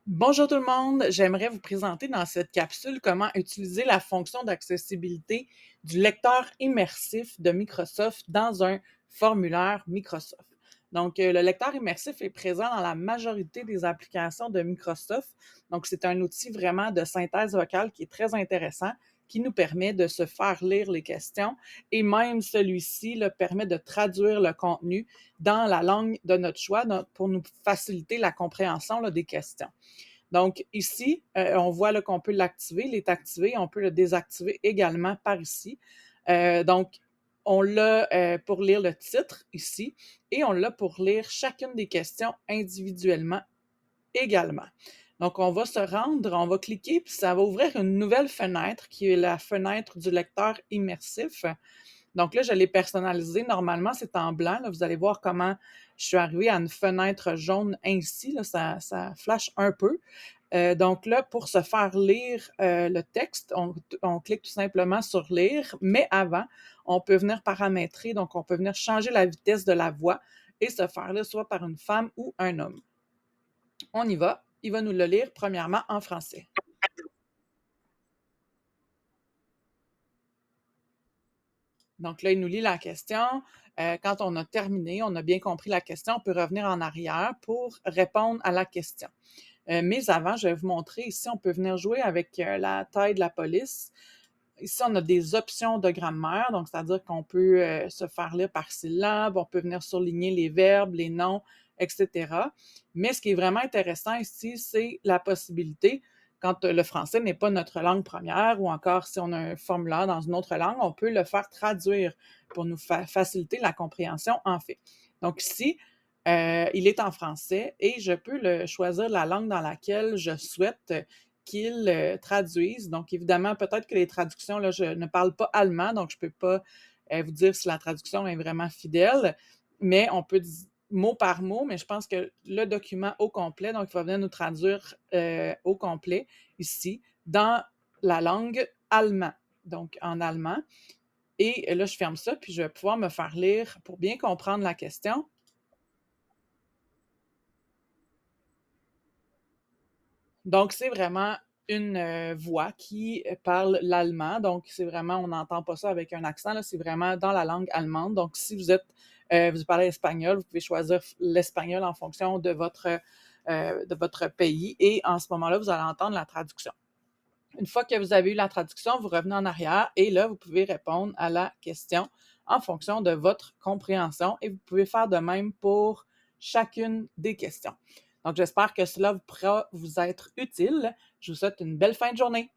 Bonjour tout le monde, j'aimerais vous présenter dans cette capsule comment utiliser la fonction d'accessibilité du lecteur immersif de Microsoft dans un formulaire Microsoft. Donc, le lecteur immersif est présent dans la majorité des applications de Microsoft. Donc, c'est un outil vraiment de synthèse vocale qui est très intéressant, qui nous permet de se faire lire les questions et même celui-ci là, permet de traduire le contenu dans la langue de notre choix pour nous faciliter la compréhension là, des questions. Donc ici, on voit là qu'on peut l'activer. Il est activé. On peut le désactiver également par ici. Donc, on l'a pour lire le titre ici et on l'a pour lire chacune des questions individuellement également. Donc, on va se rendre, on va cliquer, puis ça va ouvrir une nouvelle fenêtre qui est la fenêtre du lecteur immersif. Donc là, je l'ai personnalisé. Normalement, c'est en blanc. Là. Vous allez voir comment je suis arrivée à une fenêtre jaune ainsi. Là, ça flash un peu. Donc là, pour se faire lire le texte, on clique tout simplement sur lire, mais avant, on peut venir paramétrer, donc on peut venir changer la vitesse de la voix et se faire lire soit par une femme ou un homme. On y va. Il va nous le lire premièrement en français. Donc là, il nous lit la question. Quand on a terminé, on a bien compris la question, on peut revenir en arrière pour répondre à la question. Mais avant, je vais vous montrer ici, on peut venir jouer avec la taille de la police. Ici, on a des options de grammaire, donc c'est-à-dire qu'on peut se faire lire par syllabe, on peut venir surligner les verbes, les noms, etc. Mais ce qui est vraiment intéressant ici, c'est la possibilité, quand le français n'est pas notre langue première, ou encore si on a un formulaire dans une autre langue, on peut le faire traduire pour nous faciliter la compréhension en fait. Donc ici, il est en français et je peux choisir la langue dans laquelle je souhaite qu'ils traduisent. Donc, évidemment, peut-être que les traductions, là, je ne parle pas allemand, donc je ne peux pas vous dire si la traduction est vraiment fidèle, mais on peut dire mot par mot, mais je pense que le document au complet, donc il va venir nous traduire au complet ici dans la langue allemand, donc en allemand. Et là, je ferme ça, puis je vais pouvoir me faire lire pour bien comprendre la question. Donc, c'est vraiment une voix qui parle l'allemand. Donc, c'est vraiment, on n'entend pas ça avec un accent, là, c'est vraiment dans la langue allemande. Donc, si vous êtes, vous parlez espagnol, vous pouvez choisir l'espagnol en fonction de votre pays. Et en ce moment-là, vous allez entendre la traduction. Une fois que vous avez eu la traduction, vous revenez en arrière et là, vous pouvez répondre à la question en fonction de votre compréhension et vous pouvez faire de même pour chacune des questions. Donc, j'espère que cela pourra vous être utile. Je vous souhaite une belle fin de journée.